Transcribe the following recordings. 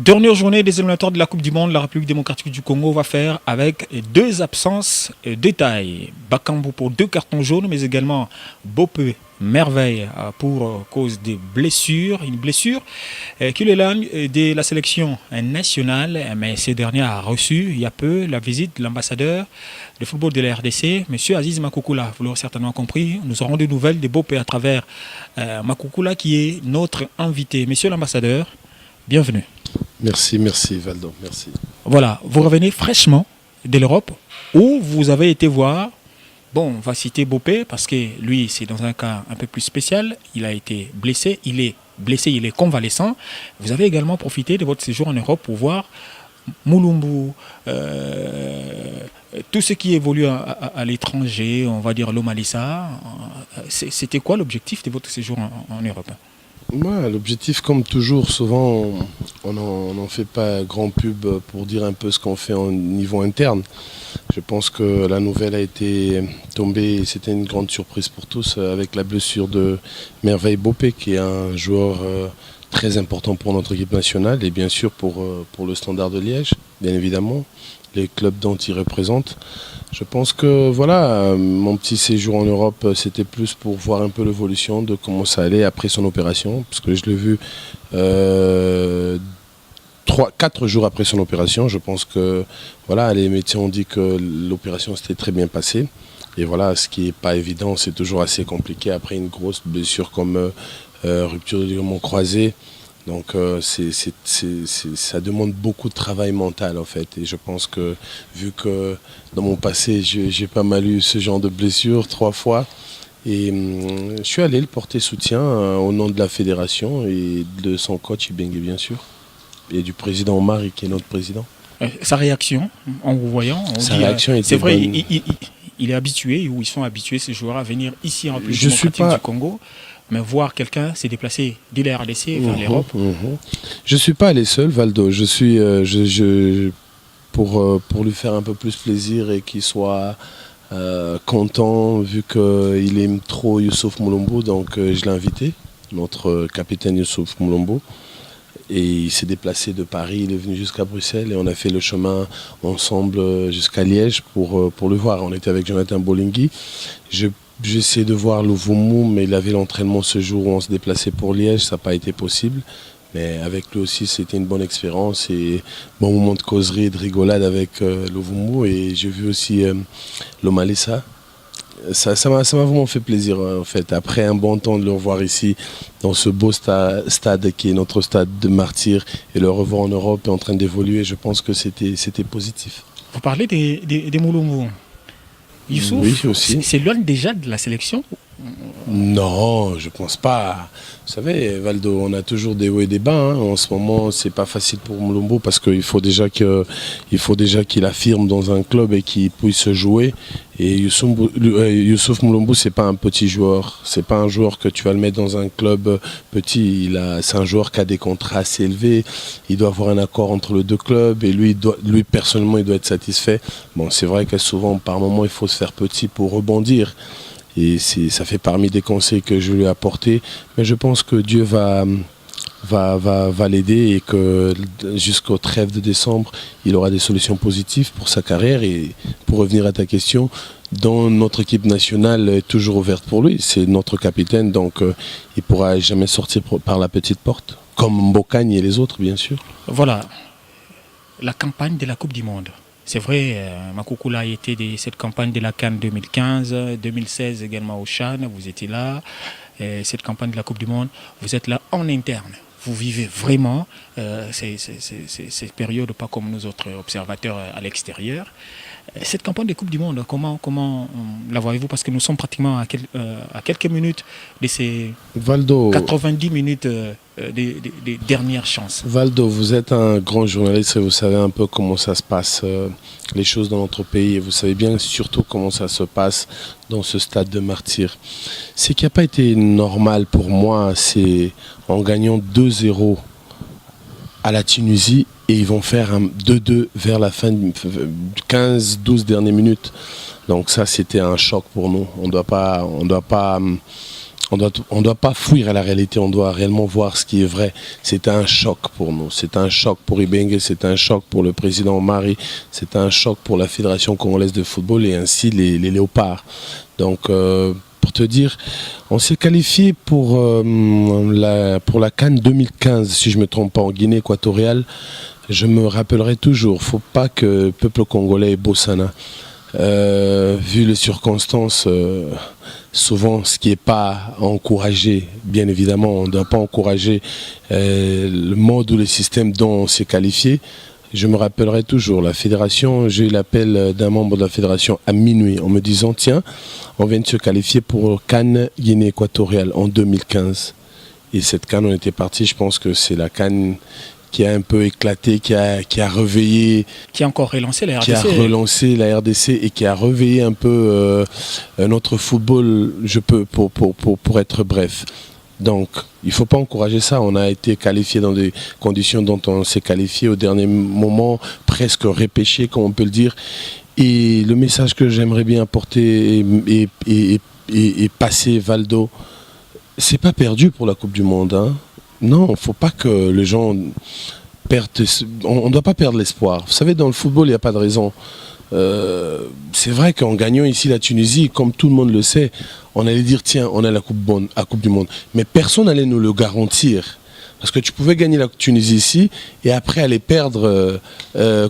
Dernière journée des éliminatoires de la Coupe du Monde, la République démocratique du Congo va faire avec deux absences de taille. Bakambu pour 2 cartons jaunes, mais également Bopé Merveille pour cause de blessures. Une blessure qui l'éloigne de la sélection nationale, mais ce dernier a reçu il y a peu la visite de l'ambassadeur de football de la RDC, M. Aziz Makoukoula. Vous l'aurez certainement compris, nous aurons des nouvelles de Bopé à travers Makoukoula qui est notre invité. Monsieur l'ambassadeur, bienvenue. Merci Valdo, merci. Voilà, vous revenez fraîchement de l'Europe où vous avez été voir, bon, on va citer Bopé parce que lui c'est dans un cas un peu plus spécial, il a été blessé, il est convalescent. Vous avez également profité de votre séjour en Europe pour voir Mulumbu, tout ce qui évolue à l'étranger, on va dire l'Omalissa. C'était quoi l'objectif de votre séjour en Europe ? Ouais, l'objectif, comme toujours, souvent, on n'en fait pas grand pub pour dire un peu ce qu'on fait au niveau interne. Je pense que la nouvelle a été tombée et c'était une grande surprise pour tous avec la blessure de Merveille Bopé, qui est un joueur très important pour notre équipe nationale et bien sûr pour le Standard de Liège, bien évidemment, les clubs dont il représente. Je pense que voilà, mon petit séjour en Europe, c'était plus pour voir un peu l'évolution de comment ça allait après son opération, parce que je l'ai vu 4 jours après son opération. Je pense que voilà, les médecins ont dit que l'opération s'était très bien passée. Et voilà, ce qui n'est pas évident, c'est toujours assez compliqué après une grosse blessure comme rupture de ligament croisé. Donc ça demande beaucoup de travail mental en fait. Et je pense que vu que dans mon passé j'ai pas mal eu ce genre de blessure 3 fois, et je suis allé le porter soutien au nom de la fédération et de son coach Ibenge bien sûr, et du président Omar qui est notre président. Sa réaction en vous voyant, sa réaction était c'est vrai, bonne. Il est habitué, ou ils sont habitués ces joueurs à venir ici en République démocratique du Congo. Mais voir quelqu'un s'est déplacé de la RDC vers l'Europe. Je ne suis pas allé seul, Valdo. Je suis pour lui faire un peu plus plaisir et qu'il soit content, vu qu'il aime trop Youssouf Mulumbu, donc je l'ai invité, notre capitaine Youssouf Mulumbu. Et il s'est déplacé de Paris, il est venu jusqu'à Bruxelles et on a fait le chemin ensemble jusqu'à Liège pour le voir. On était avec Jonathan Bolingui. J'ai essayé de voir Louvumou, mais il avait l'entraînement ce jour où on se déplaçait pour Liège, ça n'a pas été possible. Mais avec lui aussi, c'était une bonne expérience et bon moment de causerie et de rigolade avec Louvumou. Et j'ai vu aussi l'Omalissa. Ça m'a vraiment fait plaisir en fait. Après un bon temps de le revoir ici, dans ce beau stade qui est notre stade de Martyrs, et le revoir en Europe et en train d'évoluer, je pense que c'était positif. Vous parlez des Mulumbu. Youssouf, oui, aussi. C'est loin déjà de la sélection? Non, je pense pas. Vous savez, Valdo, on a toujours des hauts et des bas. Hein. En ce moment, c'est pas facile pour Mulumbu parce qu'il faut déjà qu'il affirme dans un club et qu'il puisse jouer. Et Youssouf Mulumbu, c'est pas un petit joueur. C'est pas un joueur que tu vas le mettre dans un club petit. C'est un joueur qui a des contrats assez élevés. Il doit avoir un accord entre les deux clubs et lui personnellement, il doit être satisfait. Bon, c'est vrai que souvent, par moment, il faut se faire petit pour rebondir. Et ça fait parmi des conseils que je lui ai apportés. Mais je pense que Dieu va l'aider et que jusqu'au trêve de décembre, il aura des solutions positives pour sa carrière. Et pour revenir à ta question, dans notre équipe nationale est toujours ouverte pour lui. C'est notre capitaine, donc il ne pourra jamais sortir par la petite porte. Comme Mbokagne et les autres, bien sûr. Voilà, la campagne de la Coupe du Monde. C'est vrai, Makoukoula a été de cette campagne de la CAN 2015, 2016 également au Chan, vous étiez là. Cette campagne de la Coupe du Monde, vous êtes là en interne. Vous vivez vraiment ces périodes, pas comme nous autres observateurs à l'extérieur. Cette campagne de Coupe du Monde, comment la voyez-vous? Parce que nous sommes pratiquement à quelques minutes de ces Valdo, 90 minutes des dernières chances. Valdo, vous êtes un grand journaliste et vous savez un peu comment ça se passe, les choses dans notre pays. Et vous savez bien surtout comment ça se passe dans ce stade de Martyrs. Ce qui n'a pas été normal pour moi, c'est en gagnant 2-0 à la Tunisie, et ils vont faire un 2-2 vers la fin de 15-12 dernières minutes. Donc ça, c'était un choc pour nous. On doit pas On doit pas fuir à la réalité, on doit réellement voir ce qui est vrai. C'était un choc pour nous, c'était un choc pour Ibenge, c'était un choc pour le président Omari, c'était un choc pour la Fédération congolaise de football et ainsi les Léopards. Donc, pour te dire, on s'est qualifié pour la CAN 2015, si je ne me trompe pas, en Guinée équatoriale. Je me rappellerai toujours, il ne faut pas que le peuple congolais ait Bossana. Vu les circonstances, souvent ce qui n'est pas encouragé, bien évidemment, on ne doit pas encourager le mode ou le système dont on s'est qualifié. Je me rappellerai toujours, la fédération, j'ai eu l'appel d'un membre de la fédération à minuit en me disant, tiens, on vient de se qualifier pour CAN Guinée équatoriale en 2015. Et cette CAN, on était parti, je pense que c'est la CAN qui a un peu éclaté, qui a réveillé... Qui a encore relancé la RDC. Qui a relancé la RDC et qui a réveillé un peu notre football, pour être bref. Donc, il ne faut pas encourager ça. On a été qualifié dans des conditions dont on s'est qualifié au dernier moment, presque repêché, comme on peut le dire. Et le message que j'aimerais bien apporter et passer, Valdo, c'est pas perdu pour la Coupe du Monde, hein. Non, il ne faut pas que les gens perdent... On ne doit pas perdre l'espoir. Vous savez, dans le football, il n'y a pas de raison. C'est vrai qu'en gagnant ici la Tunisie, comme tout le monde le sait, on allait dire, tiens, on a la Coupe du Monde. Mais personne n'allait nous le garantir. Parce que tu pouvais gagner la Tunisie ici et après aller perdre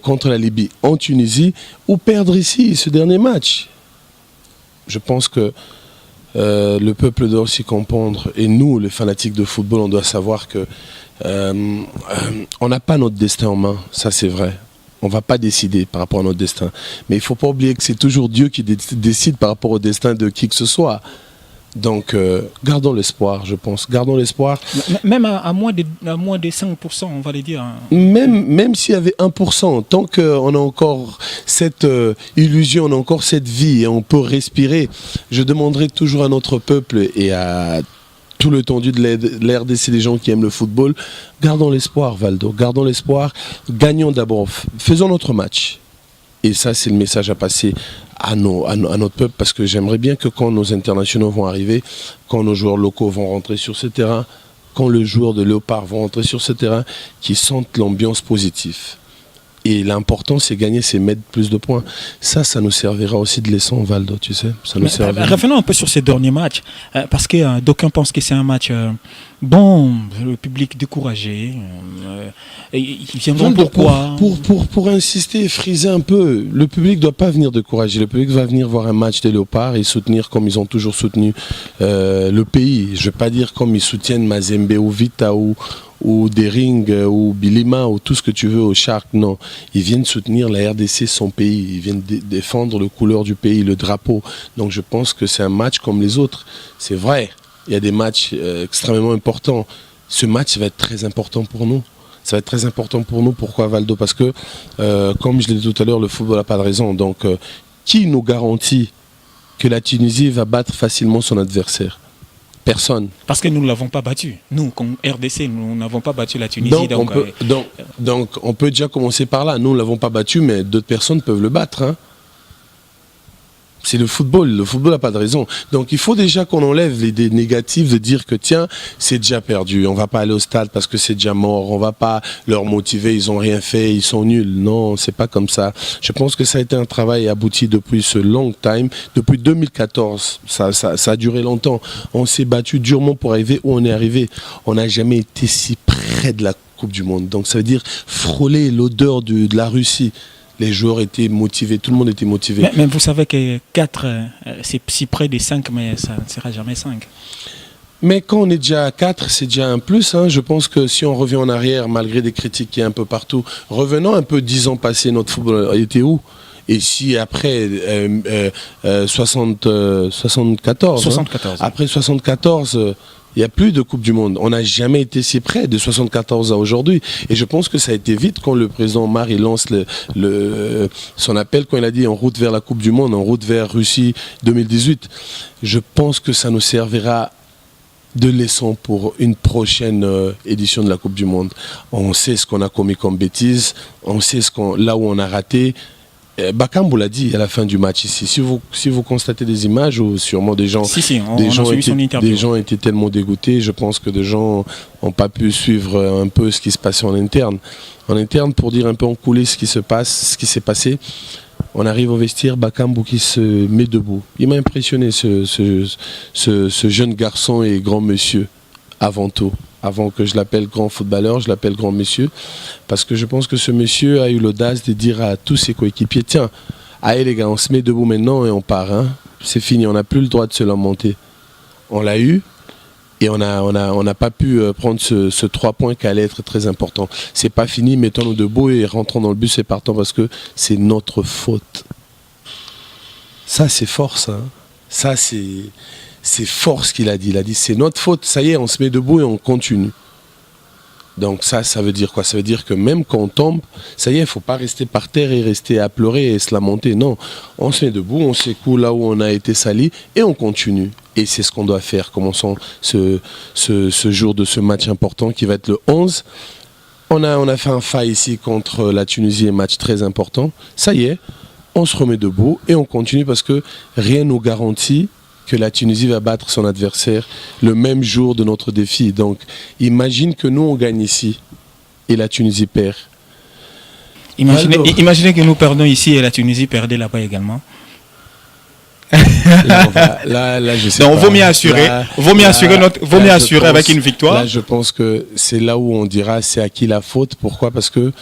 contre la Libye en Tunisie ou perdre ici ce dernier match. Je pense que le peuple doit aussi comprendre, et nous, les fanatiques de football, on doit savoir que on n'a pas notre destin en main, ça c'est vrai. On ne va pas décider par rapport à notre destin. Mais il ne faut pas oublier que c'est toujours Dieu qui décide par rapport au destin de qui que ce soit. Donc, gardons l'espoir, je pense. Gardons l'espoir. Même à moins de 5%, on va le dire. Même s'il y avait 1%, tant qu'on a encore cette illusion, on a encore cette vie et on peut respirer, je demanderai toujours à notre peuple et à tout l'étendue de l'RDC, des gens qui aiment le football, gardons l'espoir, Valdo. Gardons l'espoir. Gagnons d'abord. Faisons notre match. Et ça, c'est le message à passer à notre peuple, parce que j'aimerais bien que quand nos internationaux vont arriver, quand nos joueurs locaux vont rentrer sur ce terrain, quand les joueurs de Léopard vont rentrer sur ce terrain, qu'ils sentent l'ambiance positive. Et l'important, c'est gagner, c'est mettre plus de points. Ça nous servira aussi de leçon, Valdo, tu sais. Ça nous servira. Revenons un peu sur ces derniers matchs, parce que d'aucuns pensent que c'est un match bon, le public découragé. Ils viendront pourquoi pour insister et friser un peu, le public ne doit pas venir décourager. Le public va venir voir un match des Léopards et soutenir comme ils ont toujours soutenu le pays. Je ne vais pas dire comme ils soutiennent Mazembe ou Vita ou Dering ou Bilima ou tout ce que tu veux au Shark, non. Ils viennent soutenir la RDC, son pays. Ils viennent défendre le couleur du pays, le drapeau. Donc je pense que c'est un match comme les autres. C'est vrai, il y a des matchs extrêmement importants. Ce match va être très important pour nous. Ça va être très important pour nous. Pourquoi, Valdo? Parce que, comme je l'ai dit tout à l'heure, le football n'a pas de raison. Donc, qui nous garantit que la Tunisie va battre facilement son adversaire? Personne. Parce que nous ne l'avons pas battu. Nous, comme RDC, nous n'avons pas battu la Tunisie. Donc, on peut déjà commencer par là. Nous ne l'avons pas battu, mais d'autres personnes peuvent le battre. Hein. C'est le football n'a pas de raison. Donc il faut déjà qu'on enlève l'idée négative de dire que tiens, c'est déjà perdu, on ne va pas aller au stade parce que c'est déjà mort, on ne va pas leur motiver, ils n'ont rien fait, ils sont nuls. Non, c'est pas comme ça. Je pense que ça a été un travail abouti depuis ce long time, depuis 2014. Ça a duré longtemps. On s'est battu durement pour arriver où on est arrivé. On n'a jamais été si près de la Coupe du Monde. Donc ça veut dire frôler l'odeur de la Russie. Les joueurs étaient motivés, tout le monde était motivé. Mais vous savez que 4, c'est si près des 5, mais ça ne sera jamais 5. Mais quand on est déjà à 4, c'est déjà un plus. Hein. Je pense que si on revient en arrière, malgré des critiques qui y a un peu partout, revenons un peu 10 ans passés, notre football était où? Et si après 74, hein, après 74, il n'y a plus de Coupe du Monde. On n'a jamais été si près de 74 à aujourd'hui. Et je pense que ça a été vite quand le président Omar lance son appel, quand il a dit en route vers la Coupe du Monde, en route vers Russie 2018. Je pense que ça nous servira de leçon pour une prochaine édition de la Coupe du Monde. On sait ce qu'on a commis comme bêtises, on sait là où on a raté. Bakambu l'a dit à la fin du match ici. Si vous constatez des images où sûrement des gens, des gens étaient tellement dégoûtés, je pense que des gens n'ont pas pu suivre un peu ce qui se passait en interne. En interne, pour dire un peu en coulisses ce qui s'est passé, on arrive au vestiaire, Bakambu qui se met debout. Il m'a impressionné ce jeune garçon et grand monsieur avant tout. Avant que je l'appelle grand footballeur, je l'appelle grand monsieur, parce que je pense que ce monsieur a eu l'audace de dire à tous ses coéquipiers, tiens, allez les gars, on se met debout maintenant et on part, hein. C'est fini, on n'a plus le droit de se lamenter. On l'a eu et on n'a pas pu prendre ce 3 points qui allait être très important. C'est pas fini, mettons-nous debout et rentrons dans le bus et partons parce que c'est notre faute. Ça c'est fort ça, hein. Ça c'est fort ce qu'il a dit. Il a dit c'est notre faute, ça y est, on se met debout et on continue. Donc ça veut dire quoi? Ça veut dire que même quand on tombe, ça y est, il ne faut pas rester par terre et rester à pleurer et se lamenter. Non, on se met debout, on secoue là où on a été sali et on continue. Et c'est ce qu'on doit faire. Commençons ce jour de ce match important qui va être le 11. On a fait un fight ici contre la Tunisie, un match très important. Ça y est, on se remet debout et on continue parce que rien ne nous garantit que la Tunisie va battre son adversaire le même jour de notre défi. Donc, imagine que nous, on gagne ici et la Tunisie perd. Imaginez que nous perdons ici et la Tunisie perdait là-bas également. Là, je sais pas. Vaut mieux assurer, avec une victoire. Là, je pense que c'est là où on dira c'est à qui la faute. Pourquoi? Parce que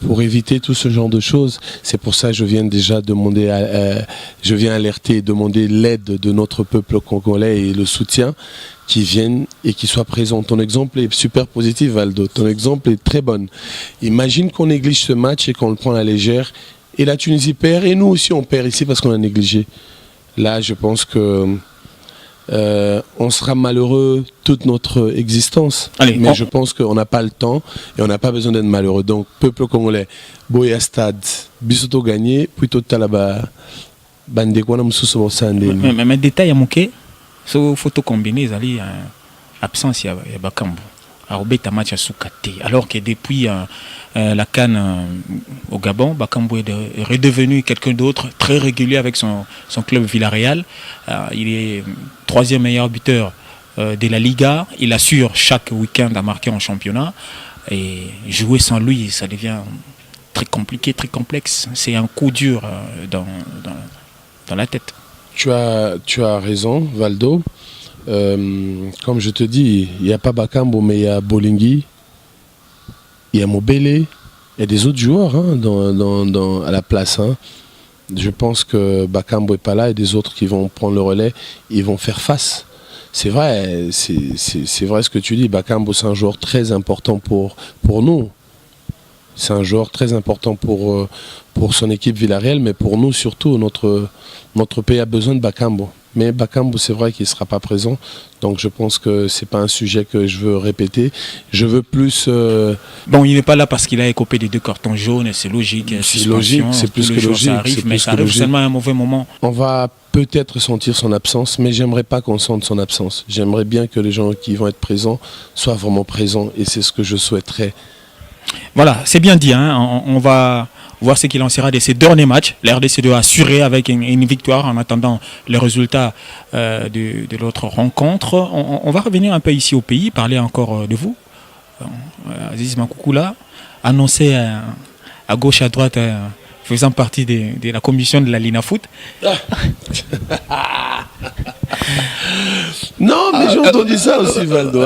pour éviter tout ce genre de choses, c'est pour ça que je viens déjà demander, je viens alerter et demander l'aide de notre peuple congolais et le soutien qui viennent et qui soient présents. Ton exemple est super positif, Valdo. Ton exemple est très bon. Imagine qu'on néglige ce match et qu'on le prend à la légère et la Tunisie perd et nous aussi on perd ici parce qu'on a négligé. Là, je pense que on sera malheureux toute notre existence. Mais je pense qu'on n'a pas le temps et on n'a pas besoin d'être malheureux. Donc, peuple congolais, Boya Stade, Bisoto gagné, plutôt Talaba, Bandekwana Moussou Sandé. Mais détail à manquer, ce photo combiné, ils absence, il y a Bakambu. Alors que depuis la CAN au Gabon, Bakambu est redevenu quelqu'un d'autre, très régulier avec son club Villarreal. Il est 3e meilleur buteur de la Liga. Il assure chaque week-end à marquer en championnat. Et jouer sans lui, ça devient très compliqué, très complexe. C'est un coup dur dans la tête. Tu as raison, Valdo. Comme je te dis, il n'y a pas Bakambu, mais il y a Bolingui, il y a Mobele, il y a des autres joueurs à la place. Hein. Je pense que Bakambu n'est pas là et des autres qui vont prendre le relais, ils vont faire face. C'est vrai, c'est vrai ce que tu dis. Bakambu, c'est un joueur très important pour nous. C'est un joueur très important pour son équipe Villarreal, mais pour nous surtout, notre pays a besoin de Bakambu. Mais Bakambu, c'est vrai qu'il ne sera pas présent. Donc je pense que ce n'est pas un sujet que je veux répéter. Je veux plus... Bon, il n'est pas là parce qu'il a écopé des 2 cartons jaunes, c'est logique. C'est logique, c'est plus que logique. Ça arrive, mais ça arrive seulement à un mauvais moment. On va peut-être sentir son absence, mais j'aimerais pas qu'on sente son absence. J'aimerais bien que les gens qui vont être présents soient vraiment présents et c'est ce que je souhaiterais. Voilà, c'est bien dit. Hein. On va voir ce qu'il en sera de ces derniers matchs. La RDC doit assurer avec une victoire en attendant les résultats de l'autre rencontre. On va revenir un peu ici au pays, parler encore de vous. Aziz Makoukoula, annoncé à gauche, à droite, faisant partie de la commission de la Lina Foot. Non, mais j'ai entendu ça aussi, Valdo.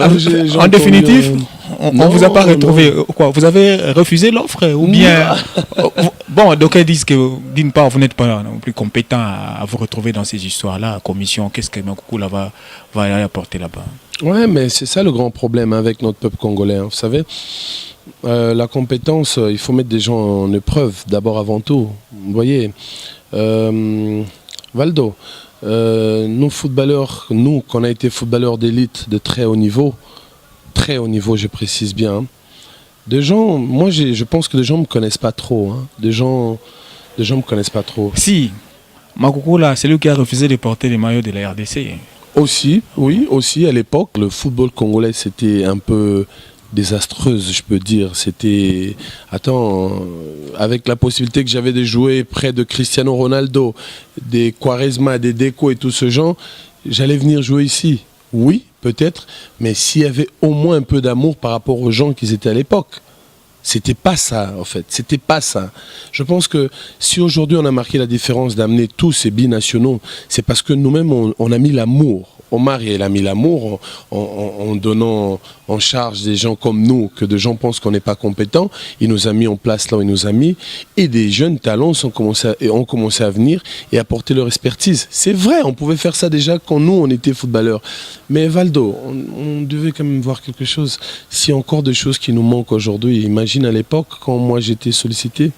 En définitive, on ne vous a pas retrouvé. Quoi, vous avez refusé l'offre ou bien... Bon, donc ils disent que d'une part, vous n'êtes pas non plus compétent à vous retrouver dans ces histoires-là. La commission, qu'est-ce que Makoukoula va aller apporter là-bas? Ouais, mais c'est ça le grand problème avec notre peuple congolais. Hein. Vous savez, la compétence, il faut mettre des gens en épreuve, d'abord avant tout. Vous voyez, Valdo, nous footballeurs, nous qu'on a été footballeurs d'élite de très haut niveau, je précise bien, des gens, moi je pense que des gens ne me connaissent pas trop. Hein. Des gens me connaissent pas trop. Si, Makoukoula, c'est lui qui a refusé de porter les maillots de la RDC. Aussi, oui, aussi à l'époque, le football congolais c'était un peu désastreuse, je peux dire. C'était... Attends, avec la possibilité que j'avais de jouer près de Cristiano Ronaldo, des Quaresma, des Deco et tout ce genre, j'allais venir jouer ici. Oui, peut-être, mais s'il y avait au moins un peu d'amour par rapport aux gens qui étaient à l'époque. C'était pas ça, en fait. C'était pas ça. Je pense que si aujourd'hui on a marqué la différence d'amener tous ces binationaux, c'est parce que nous-mêmes, on a mis l'amour. Omar, il a mis l'amour en donnant en charge des gens comme nous, que des gens pensent qu'on n'est pas compétent. Il nous a mis en place là où il nous a mis. Et des jeunes talents ont commencé à venir et apporter leur expertise. C'est vrai, on pouvait faire ça déjà quand nous, on était footballeurs. Mais Valdo, on devait quand même voir quelque chose. S'il y a encore des choses qui nous manquent aujourd'hui, imagine à l'époque, quand moi j'étais sollicité.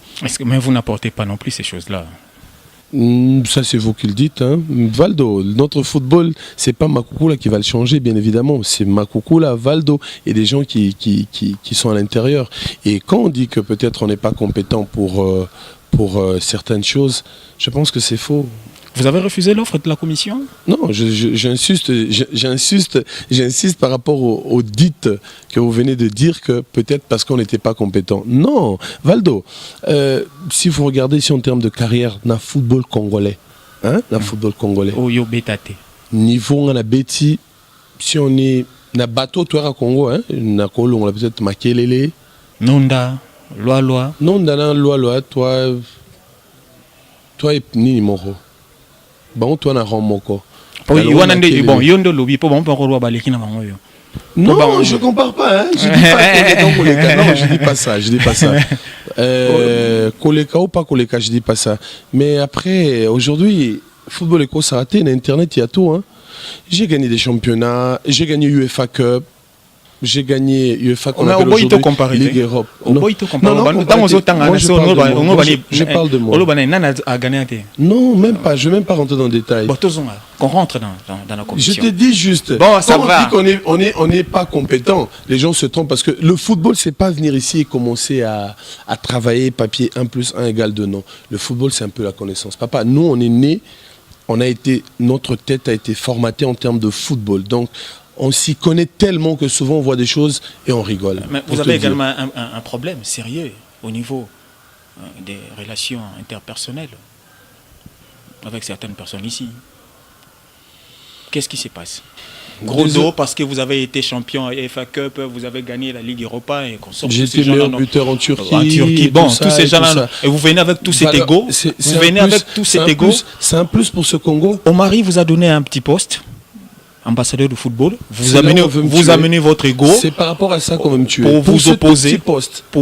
Mais vous n'apportez pas non plus ces choses-là. Ça c'est vous qui le dites, hein. Valdo, notre football, c'est pas Makoukoula qui va le changer, bien évidemment, c'est Makoukoula, Valdo et des gens qui sont à l'intérieur. Et quand on dit que peut-être on n'est pas compétent pour certaines choses, je pense que c'est faux. Vous avez refusé l'offre de la commission? Non, j'insiste par rapport aux dites que vous venez de dire que peut-être parce qu'on n'était pas compétent. Non, Valdo, si vous regardez ici en termes de carrière, dans le football congolais, hein, dans le football congolais, niveau on a bêti, si on est dans bateau, toi à Congo, hein, on a peut-être Makelele, Nonda, Loa. Nonda, Loa, toi et Nini Moro. Bon, toi, on a Ramoko. Bon, yondo lobi po bon pas roi baleki na bango yo. Non, je compare pas, hein. Je dis pas Koleka. Non, je dis pas ça. Koleka ou pas Koleka, je dis pas ça. Mais après, aujourd'hui, football éco ça a raté, Internet, il y a tout, hein. J'ai gagné des championnats, j'ai gagné UEFA Cup. J'ai gagné UEFA qu'on appelle aujourd'hui Ligue Europe. Non, je parle de moi. Non, même pas. Je ne vais même pas rentrer dans le détail. Qu'on rentre dans la commission. Je te dis juste, bon, ça va. On dit qu'on n'est pas compétent, les gens se trompent parce que le football, c'est pas venir ici et commencer à travailler papier 1 + 1 = 2. Non. Le football, c'est un peu la connaissance. Papa, nous, on est nés, notre tête a été formatée en termes de football. Donc, on s'y connaît tellement que souvent on voit des choses et on rigole. Mais vous avez également un problème sérieux au niveau des relations interpersonnelles avec certaines personnes ici. Qu'est-ce qui se passe? Gros dos, parce que vous avez été champion à FA Cup, vous avez gagné la Ligue Europa et qu'on sort. J'ai été meilleur buteur en Turquie. Bon, tous ces gens-là. Et vous venez avec tout cet ego. C'est un plus pour ce Congo. Omari vous a donné un petit poste. Ambassadeur de football, vous amenez votre ego. C'est par rapport à ça qu'on veut me tuer. Pour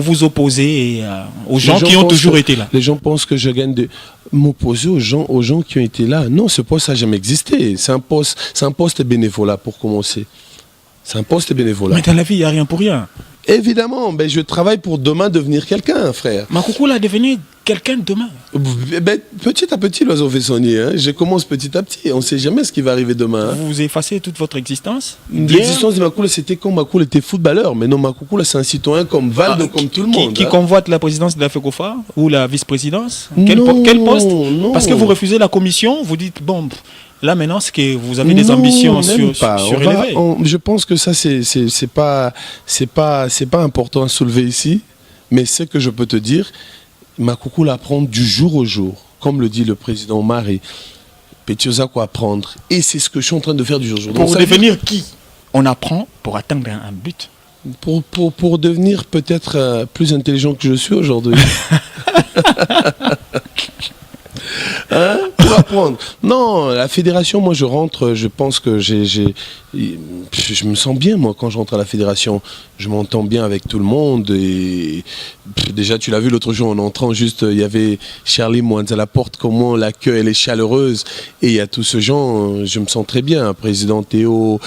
vous opposer aux gens qui ont toujours été là. Les gens pensent que je gagne de m'opposer aux gens qui ont été là. Non, ce poste n'a jamais existé. C'est un poste bénévolat pour commencer. C'est un poste bénévolat. Mais dans la vie, il n'y a rien pour rien. Évidemment, ben je travaille pour demain devenir quelqu'un, frère. Makoukoula a devenu quelqu'un demain. Ben, petit à petit, l'oiseau fait son nid. Hein. Je commence petit à petit. On ne sait jamais ce qui va arriver demain. Hein. Vous effacez toute votre existence. L'existence de Makoukoula, c'était quand Makoukoula était footballeur. Mais non, Makoukoula, c'est un citoyen comme Valdo, comme tout le monde. Qui convoite la présidence de la FECOFA ou la vice-présidence? Quel poste? Non. Parce que vous refusez la commission, vous dites, bon... Là maintenant, c'est que vous avez des ambitions surélevées. Je pense que ça c'est pas important à soulever ici, mais ce que je peux te dire, Makoukoula apprend du jour au jour, comme le dit le président Marie. Petioza quoi apprendre, et c'est ce que je suis en train de faire du jour au jour. Pour devenir qui? On apprend pour atteindre un but. Pour devenir peut-être plus intelligent que je suis aujourd'hui. Hein, pour apprendre. Non, la fédération, moi je rentre, je pense que je me sens bien moi quand je rentre à la fédération. Je m'entends bien avec tout le monde et déjà tu l'as vu l'autre jour en entrant, juste il y avait Charlie Moines à la porte, comment l'accueil elle est chaleureuse et il y a tous ce gens, je me sens très bien, président Théo,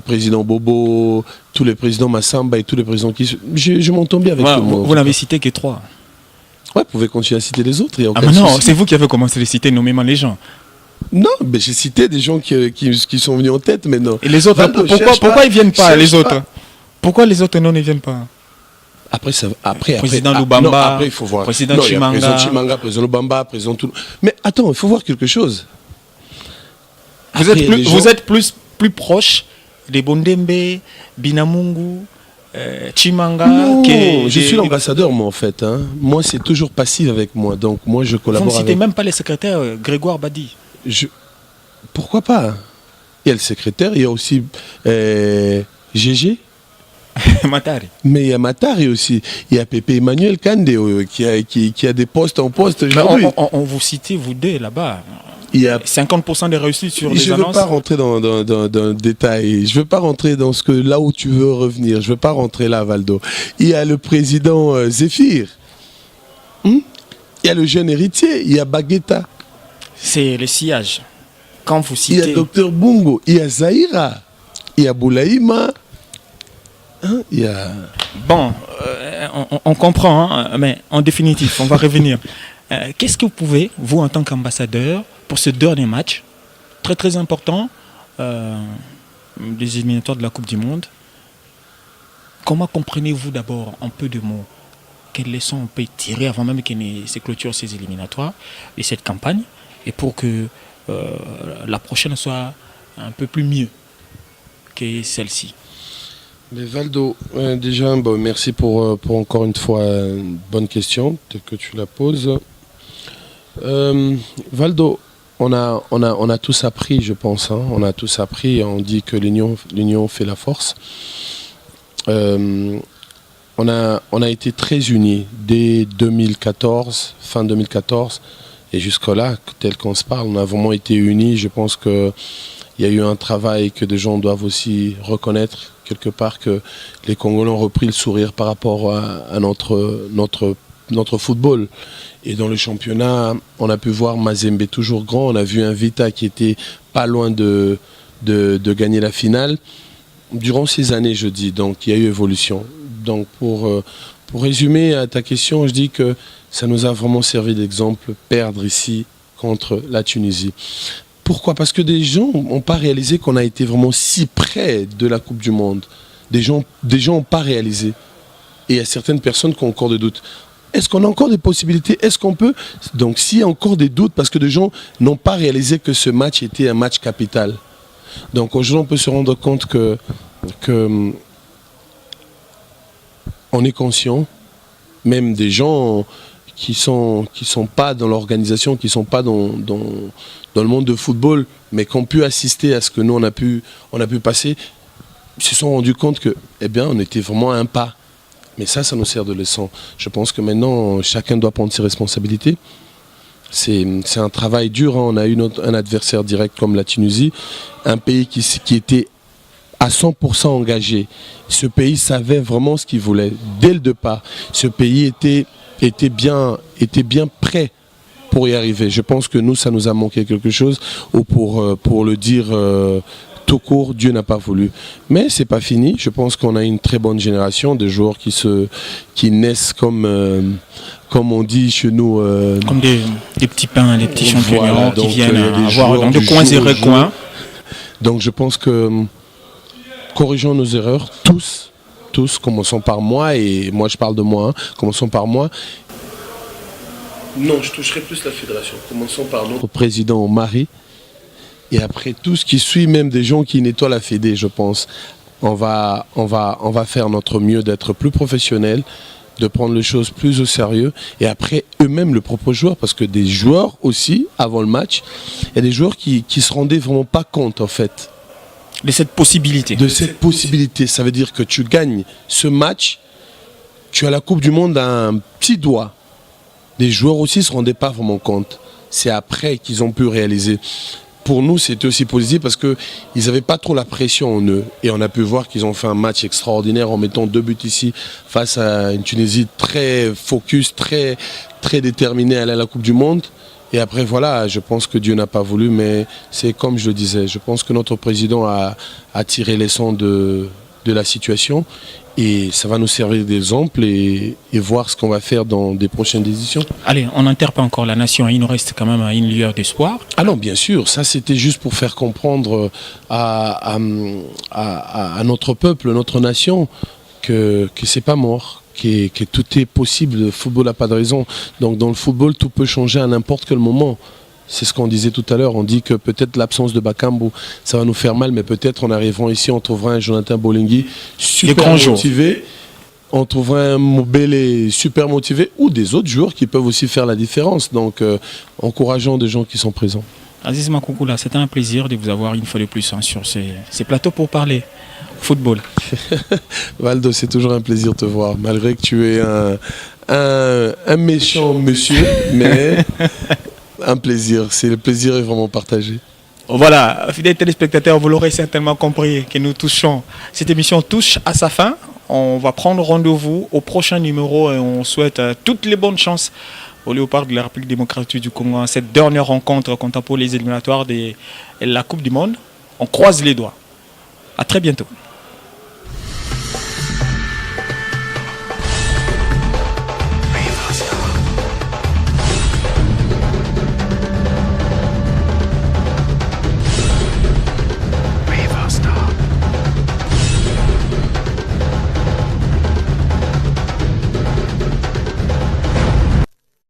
président Bobo, tous les présidents Massamba et tous les présidents qui je m'entends bien avec tout le monde. Vous n'avez cité que 3. Ouais, vous pouvez continuer à citer les autres. Non, c'est vous qui avez commencé à les citer nommément les gens. Non, mais j'ai cité des gens qui sont venus en tête, mais non. Et les autres, pourquoi ils ne viennent pas, les autres? Pourquoi les autres ne viennent pas? Après, président Lubamba, après, il faut voir. Président Chimanga. Président Lubamba, président tout. Mais attends, il faut voir quelque chose. Vous êtes plus proche des Bondembe, Binamungu, Chimanga. Non, je suis l'ambassadeur, moi, en fait. Hein. Moi, c'est toujours passif avec moi. Donc, moi, je collabore Vous ne citez même pas les secrétaires Grégoire Badi. Pourquoi pas? Il y a le secrétaire, il y a aussi GG. Matari. Mais il y a Matari aussi. Il y a Pépé Emmanuel Kande qui a des postes en poste aujourd'hui. On vous citait, vous deux, là-bas. Il y a 50% des réussites sur les annonces. Je ne veux pas rentrer dans le détail. Je ne veux pas rentrer dans là où tu veux revenir. Je ne veux pas rentrer là, Valdo. Il y a le président Zéphir. Il y a le jeune héritier. Il y a Baguetta. C'est le sillage. Quand vous citez... Il y a Docteur Bungo. Il y a Zahira. Il y a Boulaïma. Il y a... Bon, on comprend, hein, mais en définitive, on va revenir. Qu'est-ce que vous pouvez, vous, en tant qu'ambassadeur, pour ce dernier match, très très important, des éliminatoires de la Coupe du Monde, comment comprenez-vous d'abord un peu de mots? Quelles leçons on peut tirer avant même qu'il se clôture ces éliminatoires et cette campagne, et pour que la prochaine soit un peu plus mieux que celle-ci? Mais Valdo, déjà, merci pour encore une fois une bonne question que tu la poses. Valdo, on a tous appris, je pense. Hein, on a tous appris. On dit que l'union fait la force. On a été très unis dès 2014, fin 2014, et jusque-là, tel qu'on se parle, on a vraiment été unis. Je pense qu'il y a eu un travail que des gens doivent aussi reconnaître quelque part, que les Congolais ont repris le sourire par rapport à notre football. Et dans le championnat, on a pu voir Mazembe toujours grand. On a vu un Vita qui était pas loin de gagner la finale. Durant ces années, je dis, donc il y a eu évolution. Donc pour résumer à ta question, je dis que ça nous a vraiment servi d'exemple, perdre ici contre la Tunisie. Pourquoi? Parce que des gens n'ont pas réalisé qu'on a été vraiment si près de la Coupe du Monde. Des gens n'ont pas réalisé. Et il y a certaines personnes qui ont encore des doutes. Est-ce qu'on a encore des possibilités? Est-ce qu'on peut? Donc s'il y a encore des doutes, parce que des gens n'ont pas réalisé que ce match était un match capital. Donc aujourd'hui, on peut se rendre compte que on est conscient, même des gens qui sont pas dans l'organisation, qui sont pas dans le monde de football, mais qui ont pu assister à ce que nous on a pu passer, se sont rendus compte que, eh bien, on était vraiment à un pas. Mais ça nous sert de leçon. Je pense que maintenant, chacun doit prendre ses responsabilités. C'est un travail dur. Hein. On a eu un adversaire direct comme la Tunisie, un pays qui était à 100% engagé. Ce pays savait vraiment ce qu'il voulait dès le départ. Ce pays était bien prêt pour y arriver. Je pense que nous, ça nous a manqué quelque chose, ou pour le dire tout court, Dieu n'a pas voulu. Mais c'est pas fini. Je pense qu'on a une très bonne génération de joueurs qui naissent comme on dit chez nous. Comme des petits pains, des petits champions, voilà, qui viennent avoir dans de coins et recoins. Donc je pense que corrigeons nos erreurs, tous, commençons par moi, et moi je parle de moi, hein, commençons par moi. Non, je toucherai plus la fédération. Commençons par notre président Marie. Et après tout ce qui suit, même des gens qui nettoient la fédé, je pense. On va faire notre mieux d'être plus professionnels, de prendre les choses plus au sérieux. Et après, eux-mêmes, le propre joueur, parce que des joueurs aussi, avant le match, il y a des joueurs qui se rendaient vraiment pas compte, en fait. De cette possibilité. De cette possibilité. Ça veut dire que tu gagnes ce match, tu as la Coupe du Monde à un petit doigt. Les joueurs aussi ne se rendaient pas vraiment compte. C'est après qu'ils ont pu réaliser. Pour nous, c'était aussi positif parce qu'ils n'avaient pas trop la pression en eux. Et on a pu voir qu'ils ont fait un match extraordinaire en mettant 2 buts ici face à une Tunisie très focus, très, très déterminée à aller à la Coupe du Monde. Et après, voilà, je pense que Dieu n'a pas voulu, mais c'est comme je le disais. Je pense que notre président a tiré les leçons de la situation. Et ça va nous servir d'exemple et voir ce qu'on va faire dans des prochaines éditions. Allez, on n'enterre pas encore la nation, il nous reste quand même une lueur d'espoir. Ah non, bien sûr, ça c'était juste pour faire comprendre à notre peuple, notre nation, que c'est pas mort, que tout est possible. Le football n'a pas de raison. Donc dans le football, tout peut changer à n'importe quel moment. c'est ce qu'on disait tout à l'heure. On dit que peut-être l'absence de Bakambu, ça va nous faire mal, mais peut-être en arrivant ici, on trouvera un Jonathan Bolingui super motivé. On trouvera un Mobele super motivé ou des autres joueurs qui peuvent aussi faire la différence. Donc, encourageons des gens qui sont présents. Aziz Makoukoula, c'était un plaisir de vous avoir une fois de plus sur ces plateaux pour parler football. Valdo, c'est toujours un plaisir de te voir, malgré que tu es un méchant monsieur, mais un plaisir. Le plaisir est vraiment partagé. Voilà, fidèles téléspectateurs, vous l'aurez certainement compris que cette émission touche à sa fin. On va prendre rendez-vous au prochain numéro et on souhaite toutes les bonnes chances au Léopard de la République démocratique du Congo en cette dernière rencontre comptant pour les éliminatoires de la Coupe du Monde. On croise les doigts. À très bientôt.